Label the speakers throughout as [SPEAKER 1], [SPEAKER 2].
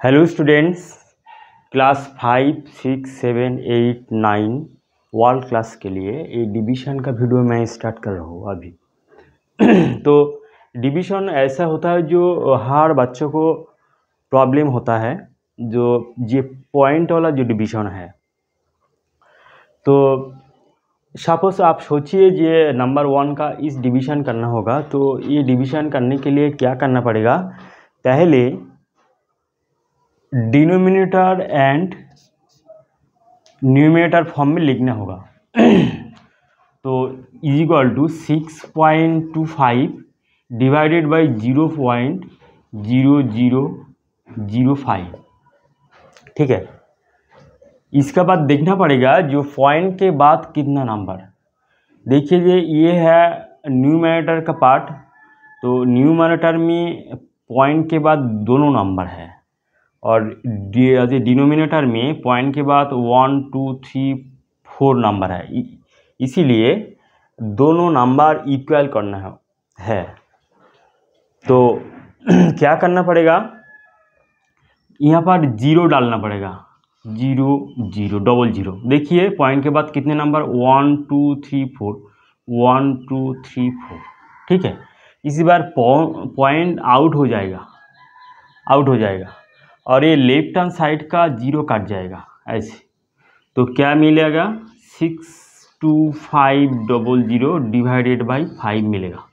[SPEAKER 1] Hello students, class 5, 6, 7, 8, 9 world class के लिए ये डिवीज़न का वीडियो मैं स्टार्ट कर रहा हूँ अभी। तो डिवीज़न ऐसा होता है जो हर बच्चों को प्रॉब्लम होता है, जो ये पॉइंट वाला जो डिवीज़न है। तो सपोज आप सोचिए ये नंबर 1 का इस डिवीज़न करना होगा, तो ये डिवीज़न करने के लिए क्या करना पड़ेगा? पहले डिनोमिनेटर एंड न्यूमरेटर फॉर्म में लिखना होगा। तो is equal to 6.25 divided by 0.0005। ठीक है, इसका बाद देखना पड़ेगा जो पॉइंट के बाद कितना नंबर। देखिए ये है न्यूमरेटर का पार्ट, तो न्यूमरेटर में पॉइंट के बाद दोनों नंबर है और डिनोमिनेटर में पॉइंट के बाद 1, 2, 3, 4 नंबर है। इसीलिए दोनों नंबर इक्वल करना है। तो क्या करना पड़ेगा? यहाँ पर 0 डालना पड़ेगा, 0, 0, डबल 0। देखिए पॉइंट के बाद कितने नंबर, 1, 2, 3, 4, 1, 2, 3, 4। ठीक है, इसी बार पॉइंट आउट हो जाएगा और ये लेफ्ट हैंड साइड का 0 काट जाएगा ऐसे। तो क्या मिलेगा? 62500 डिवाइडेड बाई 5 मिलेगा।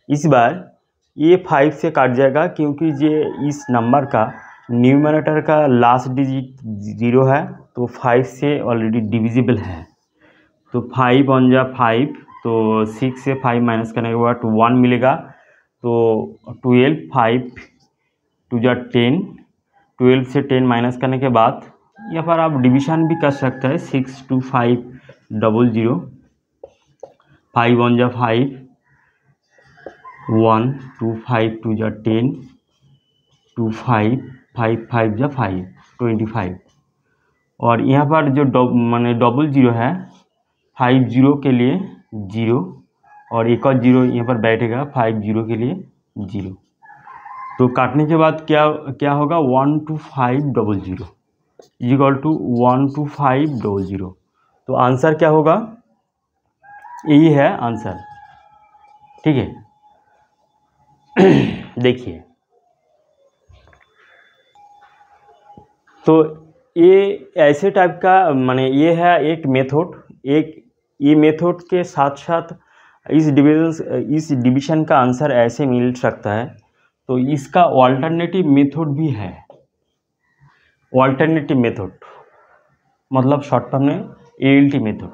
[SPEAKER 1] इस बार ये 5 से काट जाएगा क्योंकि ये इस नंबर का न्यूमरेटर का लास्ट डिजिट 0 है, तो 5 से ऑलरेडी डिविजिबल है। तो 5 1 जा 5, तो 6 से 5 माइनस करने के बाद 1 मिलेगा। तो 12, 5 2 जा 10, 12 से 10 माइनस करने के बाद यहाँ पर आप डिवीज़न भी कर सकते हैं। 62500, 5 1 जा 5, 1 2 5 2 जा 10, 2 5 5 5 जा 5, 25। और यहाँ पर जो माने डबल 0 है, 5 0 के लिए 0 और एक और 0 यहाँ पर बैठेगा, 5 0 के लिए 0। तो काटने के बाद क्या होगा? 12500 इक्वल टू 12500। तो आंसर क्या होगा? यही है आंसर। ठीक है, देखिए तो ये ऐसे टाइप का माने ये है एक मेथड। ये मेथड के साथ साथ इस डिवीज़न का आंसर ऐसे मिल सकता है। तो इसका ऑल्टरनेटिव मेथड भी है। ऑल्टरनेटिव मेथड मतलब शॉर्ट फॉर्म में ALT मेथड।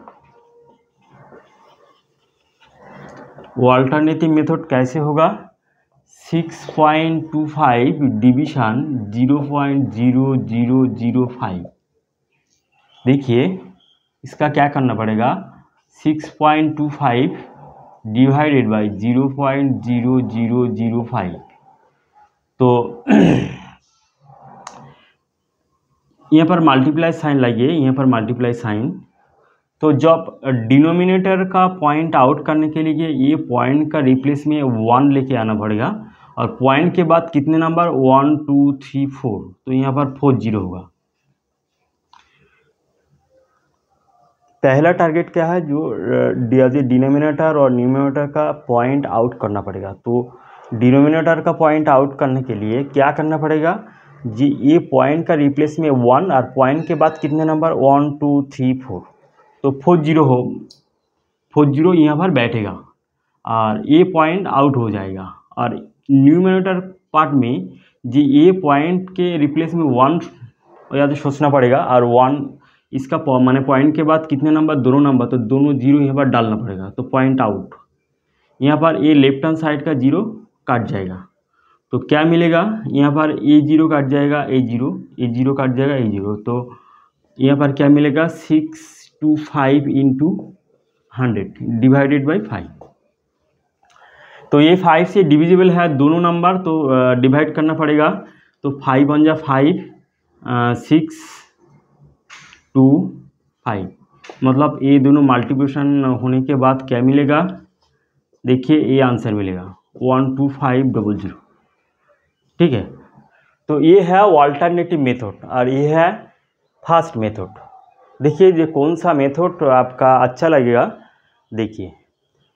[SPEAKER 1] ऑल्टरनेटिव मेथड कैसे होगा? 6.25 डिवीज़न 0.0005। देखिए इसका क्या करना पड़ेगा? 6.25 डिवाइडेड बाई 0.0005। तो यहाँ पर मल्टीप्लाई साइन लगिए, यहाँ पर मल्टीप्लाई साइन। तो जब डिनोमिनेटर का पॉइंट आउट करने के लिए ये पॉइंट का रिप्लेस में 1 लेके आना पड़ेगा और पॉइंट के बाद कितने नंबर, 1 2 3 4, तो यहाँ पर 4 0 होगा। पहला टारगेट क्या है? जो डिनोमिनेटर और न्यूमरेटर का पॉइंट आउट करना पड़ेगा। तो डिनोमिनेटर का पॉइंट आउट करने के लिए क्या करना पड़ेगा? जी ये पॉइंट का रिप्लेस में 1 और पॉइंट के बाद कितने नंबर, 1 2 3 4, तो 4 0 यहाँ पर बैठेगा और ये पॉइंट आउट हो जाएगा। और न्यूमरेटर पार्ट में जी ये पॉइंट के रिप्लेस में 1 या तो सोचना पड़ेगा और 1 इसका माने पॉइंट के बाद कितने नंबर, दोनों नंबर, तो दोनों 0 यहाँ पर डालना पड़ेगा। तो पॉइंट आउट, यहाँ पर ये लेफ्ट हैंड साइड का 0 काट जाएगा। तो क्या मिलेगा? यहाँ पर ये 0 काट जाएगा, ये 0 काट जाएगा, ये 0। तो यहाँ पर क्या मिलेगा? 625 इंटू 100 डिवाइडेड बाई 5। तो ये 5 से डिविजिबल है दोनों नंबर, तो डिवाइड करना पड़ेगा। तो 5 1 जा 5, 6 2 5, मतलब ये दोनों मल्टीप्लिकेशन होने के बाद क्या मिलेगा? देखिए ये आंसर मिलेगा 12500। ठीक है, तो ये है अल्टरनेटिव मेथड और ये है फर्स्ट मेथड। देखिए ये कौन सा मेथड आपका अच्छा लगेगा। देखिए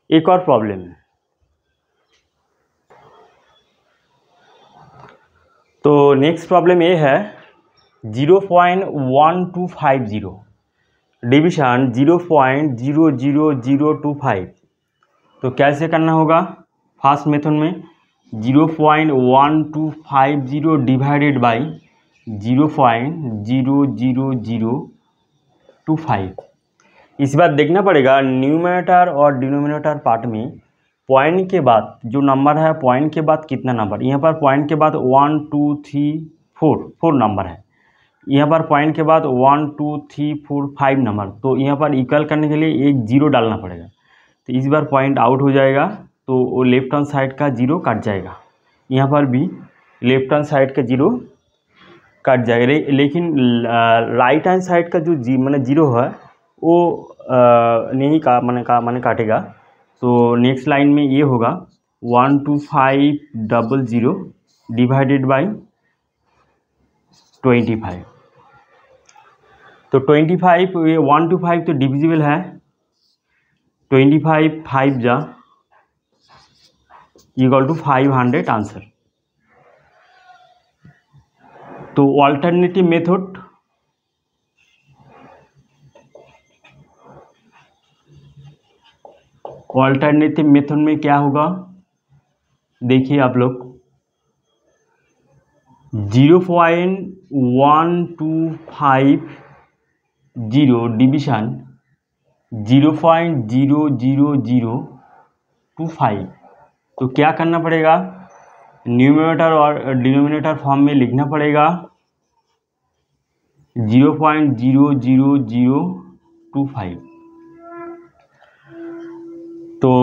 [SPEAKER 1] एक और प्रॉब्लम है, तो नेक्स्ट प्रॉब्लम ये है 0.1250 डिवीजन 0.00025। तो कैसे करना होगा? फर्स्ट मेथड में 0.1250 डिवाइडेड बाई 0.00025। इस बार देखना पड़ेगा न्यूमरेटर और डिनोमिनेटर पार्ट में पॉइंट के बाद जो नंबर है, पॉइंट के बाद कितना नंबर। यहाँ पर पॉइंट के बाद 1 2 3 4 नंबर है, यहाँ पर पॉइंट के बाद 1 2 3 4 5 नंबर। तो यहाँ पर इक्वल करने के लिए एक जीरो डालना पड़ेगा। तो इस बार पॉइंट आउट हो जाएगा, तो वो लेफ्ट हैंड साइड का जीरो कट जाएगा। यहाँ पर भी लेफ्ट हैंड साइड का जीरो कट जाएगा, लेकिन राइट हैंड साइड का जो जीरो है वो नहीं माने काटेगा। तो नेक्स्ट लाइन में ये होगा 12500 डिवाइडेड बाई 25। तो 25 ये 1 to 5 तो डिविजिबल है, 25 5 जा इक्वल टू 500 आंसर। तो अल्टरनेटिव मेथड में क्या होगा? देखिए आप लोग 0.1250 डिवीजन 0.00025। तो क्या करना पड़ेगा? न्यूमरेटर और डिनोमिनेटर फॉर्म में लिखना पड़ेगा 0.00025। तो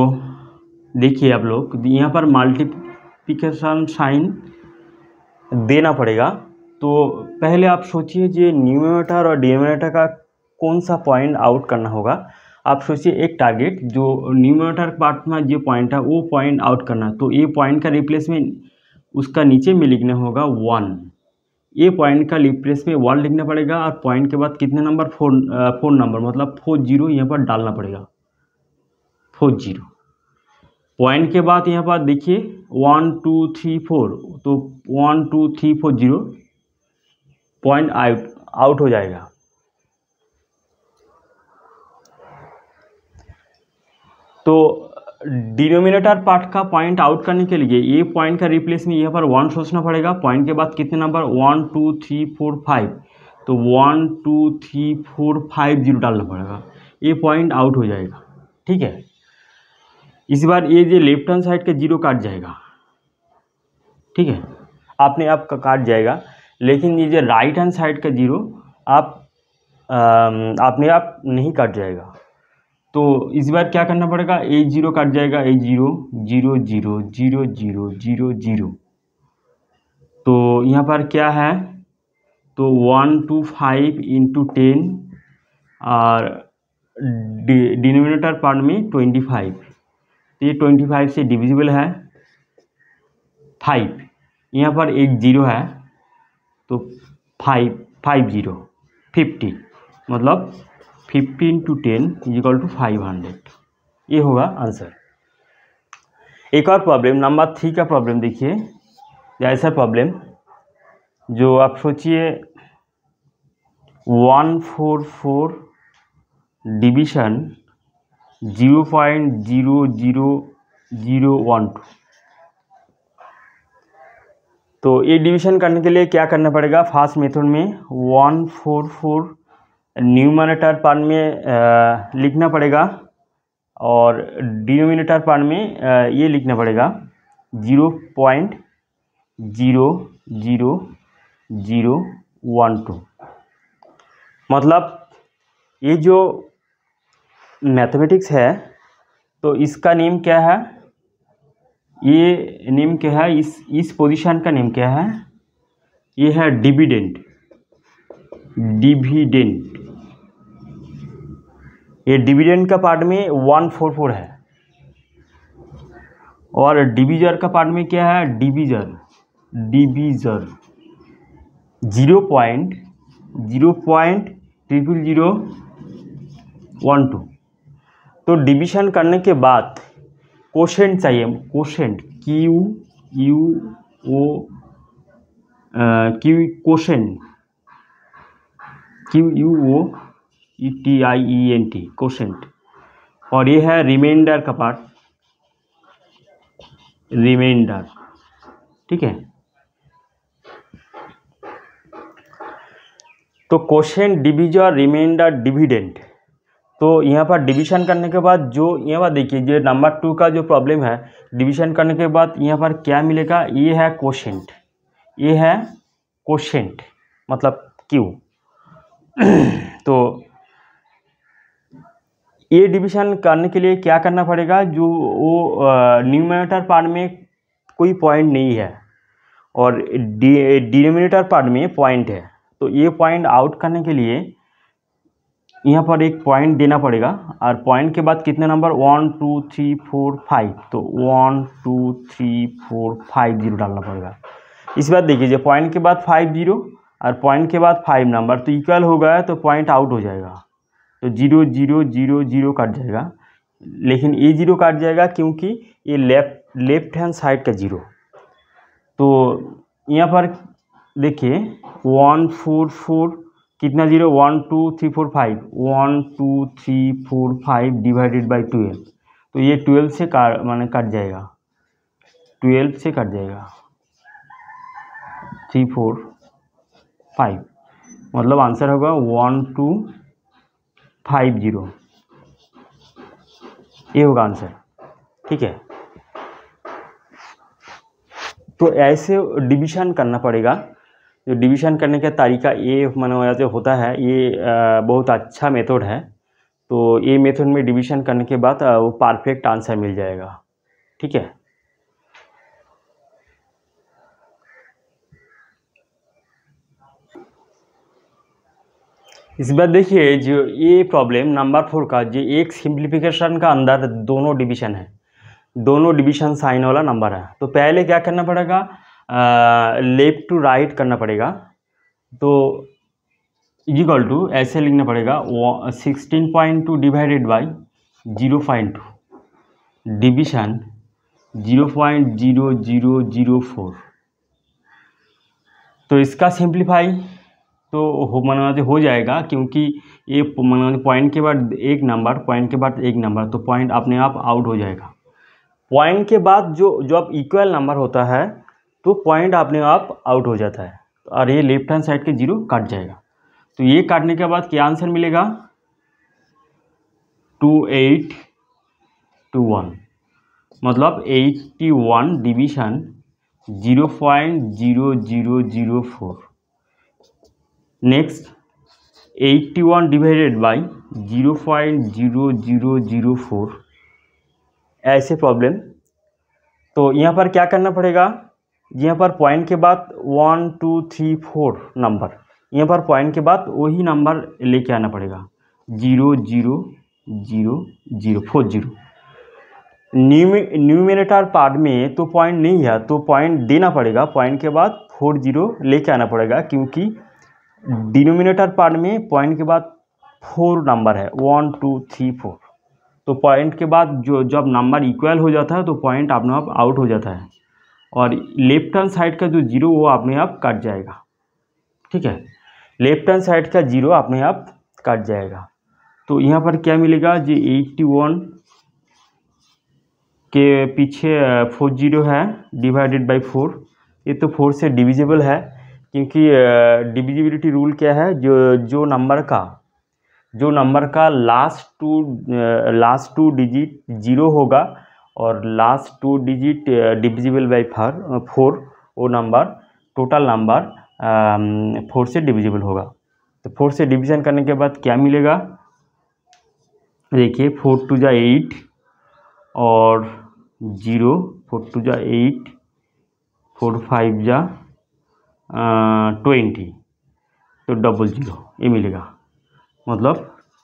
[SPEAKER 1] देखिए आप लोग यहाँ पर मल्टीप्लिकेशन साइन देना पड़ेगा। तो पहले आप सोचिए जो न्यूमरेटर और डिनोमिनेटर का कौन सा पॉइंट आउट करना होगा। आप सोचिए एक टारगेट जो न्यूमरेटर पार्ट में जो पॉइंट है वो पॉइंट आउट करना। तो ये पॉइंट का रिप्लेसमेंट उसका नीचे में लिखना होगा 1। ये पॉइंट का रिप्लेस में 1 लिखना पड़ेगा और पॉइंट के बाद कितने नंबर 4 नंबर मतलब 40 यहाँ पर डालना पड़ेगा 40। पॉइंट के बाद यहाँ पर देखिए 1 2 3 4, तो 1 2 3 4 0 पॉइंट आउट हो जाएगा। तो डिनोमिनेटर पार्ट का पॉइंट आउट करने के लिए ये पॉइंट का रिप्लेस में यहाँ पर 1 सोचना पड़ेगा। पॉइंट के बाद कितने नंबर 1 2 3 4 5, तो 1 2 3 4 5 0 डालना पड़ेगा। ये पॉइंट आउट हो जाएगा। ठीक है, इस बार ये जो लेफ्ट हैंड साइड का जीरो काट जाएगा। ठीक है, अपने आप का काट जाएगा, लेकिन ये जो राइट हैंड साइड का जीरो आप अपने आप नहीं काट जाएगा। तो इस बार क्या करना पड़ेगा? ए जीरो काट जाएगा, ए 0 0 0 0 0 0 0। तो यहाँ पर क्या है? तो 1 2 5 इंटू 10 और डिनोमिनेटर पार्ट में 25। तो ये 25 से डिविजिबल है 5। यहाँ पर एक जीरो है, तो 5 0 50 मतलब 15 to 10 इक्वल टू 500। ये होगा आंसर। एक और प्रॉब्लम नंबर 3 का प्रॉब्लम देखिए। ऐसा प्रॉब्लम जो आप सोचिए 144 डिवीजन 0.00012। तो ये डिवीजन करने के लिए क्या करना पड़ेगा? फर्स्ट मेथड में 144 न्यूमरेटर पार्ट में लिखना पड़ेगा और डिनोमिनेटर पार्ट में ये लिखना पड़ेगा 0.00012। मतलब ये जो मैथमेटिक्स है तो इसका नेम क्या है? ये नेम क्या है? इस पोजीशन का नेम क्या है? ये है डिविडेंड। ये डिविडेंड का पार्ट में 144 है और डिवीजर का पार्ट में क्या है? डिवीजर। 0.00012। तो डिवीजन करने के बाद कोशेंट चाहिए, कोशेंट QUOENT कोशेंट। और ये है रिमाइंडर का पार्ट, रिमाइंडर, ठीक है। तो कोशेंट, डिविजर, रिमाइंडर, डिविडेंड। तो यहाँ पर डिवीजन करने के बाद जो यहाँ पर देखिए, जो नंबर 2 का जो प्रॉब्लम है, डिवीजन करने के बाद यहाँ पर क्या मिलेगा, ये है कोशेंट, ये है कोशेंट मतलब Q। तो ये डिवीजन करने के लिए क्या करना पड़ेगा, जो वो न्यूमरेटर पार्ट में कोई पॉइंट नहीं है और डिनोमिनेटर पार्ट में पॉइंट है, तो ये पॉइंट आउट करने के लिए यहाँ पर एक पॉइंट देना पड़ेगा। और पॉइंट के बाद कितने नंबर, 1 2 3 4 5, तो 1 2 3 4 5 0 डालना पड़ेगा। इस बात देखिए, पॉइंट के बाद 5 0 और पॉइंट के बाद 5 नंबर तो इक्वल हो गया, तो पॉइंट आउट हो जाएगा, तो 0 0 0 0 कट जाएगा। लेकिन ये 0 कट जाएगा क्योंकि ये लेफ्ट हैंड साइड का 0। तो यहाँ पर देखिए 1 4 4 कितना 0, 1 2 3 4 5, 1 2 3 4 5 डिवाइडेड बाई 12, तो ये 12 से कट जाएगा, 12 से कट जाएगा, 3 4 5, मतलब आंसर होगा 1 2 5 0, ये होगा आंसर, ठीक है। तो ऐसे डिवीजन करना पड़ेगा। जो डिवीजन करने का तरीका ये माना होता है, ये बहुत अच्छा मेथड है। तो ये मेथड में डिवीजन करने के बाद वो परफेक्ट आंसर मिल जाएगा, ठीक है। इस बार देखिए, जो ये प्रॉब्लम नंबर 4 का, जो एक सिंप्लीफिकेशन का अंदर दोनों डिवीजन है, दोनों डिवीजन साइन वाला नंबर है। तो पहले क्या करना पड़ेगा, लेफ्ट टू राइट करना पड़ेगा। तो इक्वल टू ऐसे लिखना पड़ेगा, 16.2 डिवाइडेड बाई 0.2 डिवीजन 0.0004। तो इसका सिंप्लीफाई तो हो जाएगा, क्योंकि ये पॉइंट के बाद एक नंबर, पॉइंट के बाद एक नंबर, तो पॉइंट अपने आप आउट हो जाएगा। पॉइंट के बाद जब इक्वल नंबर होता है तो पॉइंट अपने आप आउट हो जाता है, और ये लेफ्ट हैंड साइड के 0 कट जाएगा। तो ये काटने के बाद क्या आंसर मिलेगा, 2821, मतलब 81 डिवीजन 0.0004। नेक्स्ट 81 डिवाइडेड बाई 0.0004, ऐसे प्रॉब्लम। तो यहाँ पर क्या करना पड़ेगा, यहाँ पर पॉइंट के बाद 1 2 3 4 नंबर, यहाँ पर पॉइंट के बाद वही नंबर लेके आना पड़ेगा, 0.0004। न्यूमरेटर पार्ट में तो पॉइंट नहीं है, तो पॉइंट देना पड़ेगा, पॉइंट के बाद 40 लेके आना पड़ेगा, क्योंकि डिनोमिनेटर पार्ट में पॉइंट के बाद 4 नंबर है, 1 2 3 4। तो पॉइंट के बाद जब नंबर इक्वल हो जाता है तो पॉइंट अपने आप आउट हो जाता है, और लेफ्ट हैंड साइड का जो 0 वो अपने आप कट जाएगा, ठीक है। लेफ्ट हैंड साइड का 0 अपने आप कट जाएगा। तो यहाँ पर क्या मिलेगा, जो 81 के पीछे 40 है डिवाइडेड बाई 4, ये तो 4 से डिविजिबल है, क्योंकि डिविजिबिलिटी रूल क्या है, जो नंबर का लास्ट टू डिजिट 0 होगा और लास्ट 2 डिजिट डिविजिबल बाई 4, वो नंबर टोटल नंबर 4 से डिविजिबल होगा। तो 4 से डिवीजन करने के बाद क्या मिलेगा, देखिए 4 2 जा 8 और 0, 4 2 जा 8, 4 5 जा 20, तो 00 ये मिलेगा, मतलब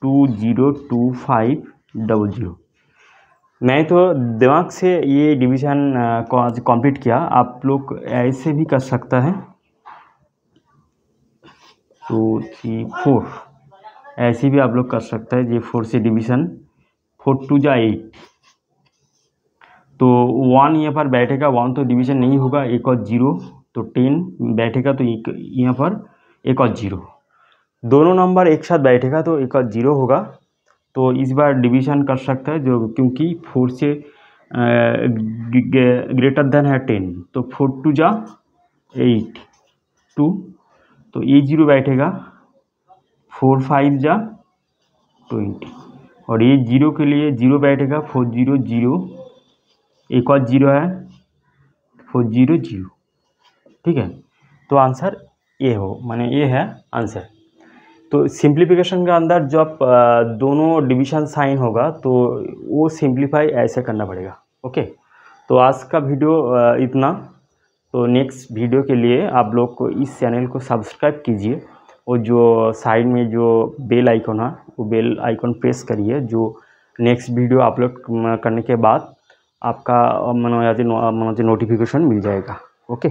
[SPEAKER 1] 202500। मैं तो दिमाग से ये डिवीज़न कंप्लीट किया, आप लोग ऐसे भी कर सकता है। 2 3 4, ऐसे भी आप लोग कर सकते हैं। ये 4 से डिवीज़न, 4 2 जा 8, तो 1 यहाँ पर बैठेगा, 1 तो डिवीज़न नहीं होगा, एक और 0, तो 10 बैठेगा, तो एक यहाँ पर एक और 0, दोनों नंबर एक साथ बैठेगा तो एक और 0 होगा। तो इस बार डिवीज़न कर सकता है जो, क्योंकि 4 से ग्रेटर देन है 10, तो 4 2 जा 8 2, तो ये 0 बैठेगा, 4 5 जा 20, और ये 0 के लिए 0 बैठेगा, 4 0 0, एक और 0 है, 4 0 0, ठीक है। तो आंसर ये हो, माने ये है आंसर। तो सिंप्लीफिकेशन के अंदर जब दोनों डिवीज़न साइन होगा तो वो सिंप्लीफाई ऐसे करना पड़ेगा। ओके, तो आज का वीडियो इतना। तो नेक्स्ट वीडियो के लिए आप लोग को इस चैनल को सब्सक्राइब कीजिए, और जो साइड में जो बेल आइकन है वो बेल आइकन प्रेस करिए, जो नेक्स्ट वीडियो अपलोड करने के बाद आपका नोटिफिकेशन मिल जाएगा। ओके।